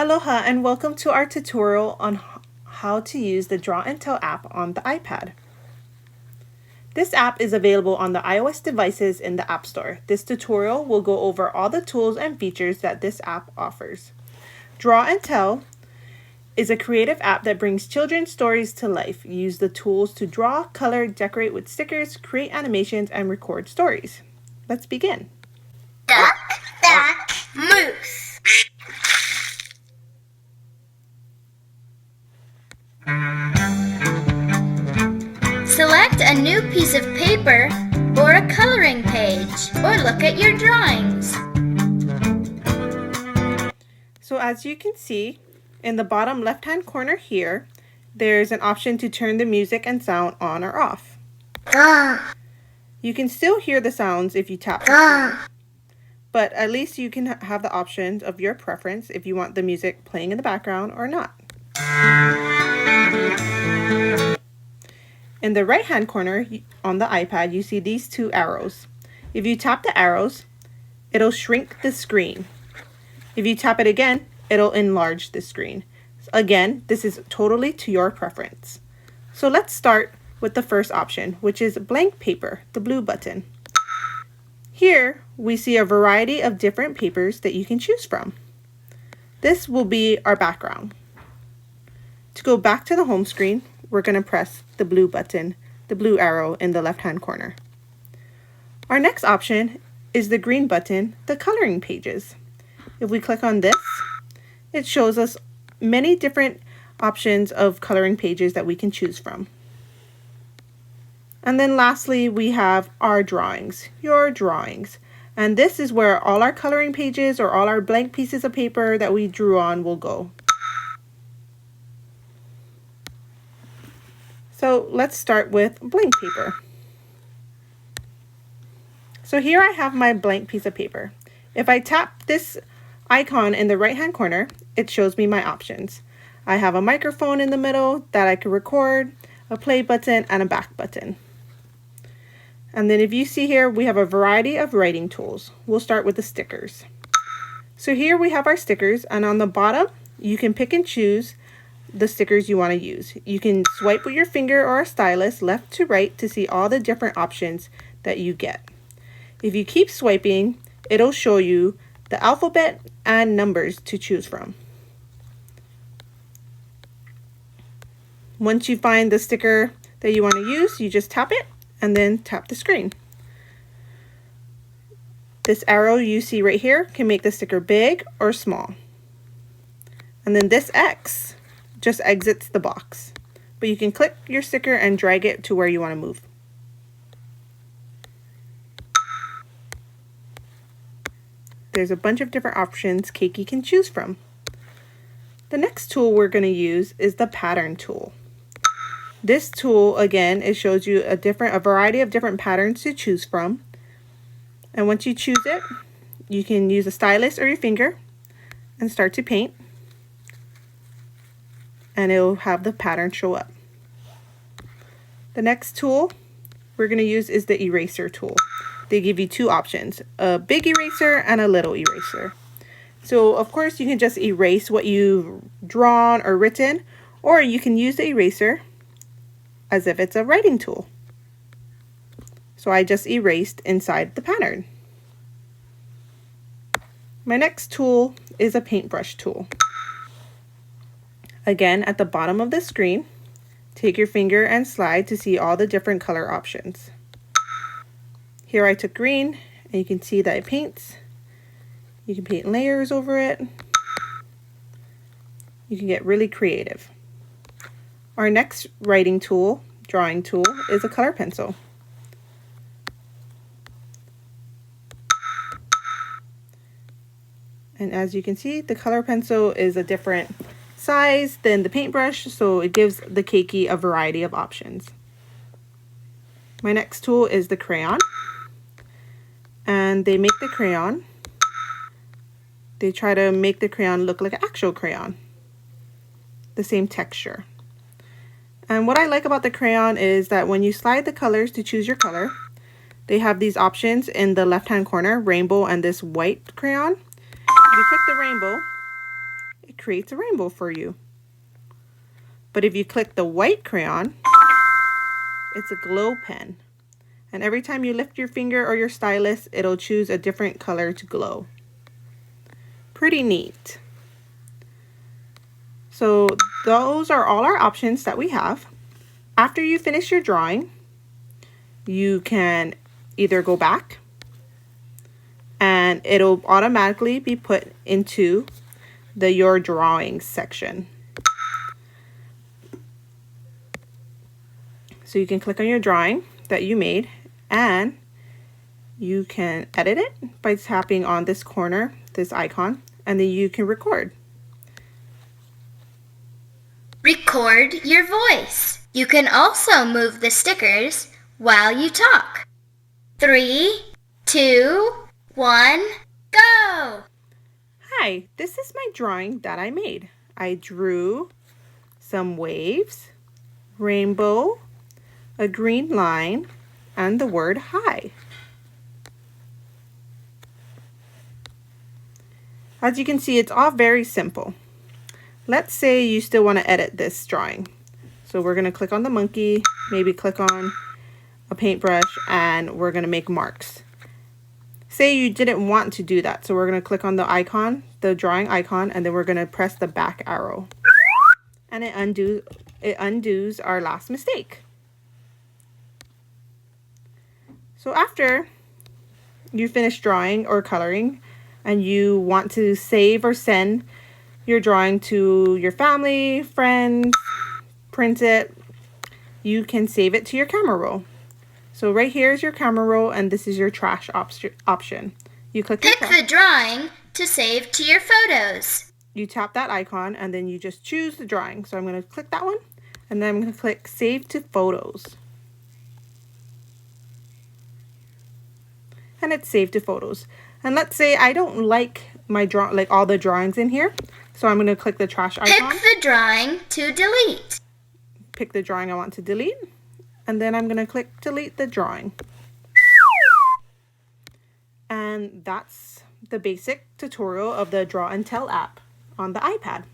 Aloha and welcome to our tutorial on how to use the Draw&Tell app on the iPad. This app is available on the iOS devices in the App Store. This tutorial will go over all the tools and features that this app offers. Draw&Tell is a creative app that brings children's stories to life. Use the tools to draw, color, decorate with stickers, create animations, and record stories. Let's begin. Duck, duck, moose. Select a new piece of paper or a coloring page, or look at your drawings. So as you can see, in the bottom left-hand corner here, there's an option to turn the music and sound on or off. You can still hear the sounds if you tap the screen, but at least you can have the options of your preference if you want the music playing in the background or not. In the right-hand corner on the iPad, you see these two arrows. If you tap the arrows, it'll shrink the screen. If you tap it again, it'll enlarge the screen. Again, this is totally to your preference. So let's start with the first option, which is blank paper, the blue button. Here, we see a variety of different papers that you can choose from. This will be our background. To go back to the home screen, we're going to press the blue button, the blue arrow in the left-hand corner. Our next option is the green button, the coloring pages. If we click on this, it shows us many different options of coloring pages that we can choose from. And then lastly, we have our drawings, your drawings. And this is where all our coloring pages or all our blank pieces of paper that we drew on will go. So let's start with blank paper. So here I have my blank piece of paper. If I tap this icon in the right-hand corner, it shows me my options. I have a microphone in the middle that I can record, a play button, and a back button. And then if you see here, we have a variety of writing tools. We'll start with the stickers. So here we have our stickers, and on the bottom, you can pick and choose the stickers you want to use. You can swipe with your finger or a stylus left to right to see all the different options that you get. If you keep swiping, it'll show you the alphabet and numbers to choose from. Once you find the sticker that you want to use, you just tap it and then tap the screen. This arrow you see right here can make the sticker big or small. And then this X just exits the box, but you can click your sticker and drag it to where you want to move. There's a bunch of different options Keiki can choose from. The next tool we're going to use is the pattern tool. This tool, again, it shows you a variety of different patterns to choose from. And once you choose it, you can use a stylus or your finger and start to paint. And it will have the pattern show up. The next tool we're going to use is the eraser tool. They give you two options, a big eraser and a little eraser. So of course you can just erase what you've drawn or written, or you can use the eraser as if it's a writing tool. So I just erased inside the pattern. My next tool is a paintbrush tool. Again, at the bottom of the screen, take your finger and slide to see all the different color options. Here I took green, and you can see that it paints. You can paint layers over it. You can get really creative. Our next writing tool, drawing tool, is a color pencil. And as you can see, the color pencil is a different size than the paintbrush, so it gives the Keiki a variety of options. My next tool is the crayon, and they make the crayon. They try to make the crayon look like an actual crayon, the same texture. And what I like about the crayon is that when you slide the colors to choose your color, they have these options in the left-hand corner, rainbow and this white crayon. If you click the rainbow, it creates a rainbow for you. But if you click the white crayon, it's a glow pen. And every time you lift your finger or your stylus, it'll choose a different color to glow. Pretty neat. So those are all our options that we have. After you finish your drawing, you can either go back and it'll automatically be put into the Your Drawings section. So you can click on your drawing that you made and you can edit it by tapping on this corner, this icon, and then you can record. Record your voice. You can also move the stickers while you talk. 3, 2, 1, go! Hi, this is my drawing that I made. I drew some waves, rainbow, a green line, and the word hi. As you can see, it's all very simple. Let's say you still want to edit this drawing. So we're going to click on the monkey, maybe click on a paintbrush, and we're going to make marks. Say you didn't want to do that, so we're going to click on the icon, the drawing icon, and then we're going to press the back arrow. And it undoes our last mistake. So after you finish drawing or coloring and you want to save or send your drawing to your family, friends, print it, you can save it to your camera roll. So right here is your camera roll and this is your trash option. You click Pick the drawing to save to your photos. You tap that icon and then you just choose the drawing. So I'm going to click that one and then I'm going to click Save to Photos. And it's saved to photos. And let's say I don't like my all the drawings in here. So I'm going to click the trash icon. Pick the drawing to delete. Pick the drawing I want to delete. And then I'm going to click delete the drawing. And that's the basic tutorial of the Draw&Tell app on the iPad.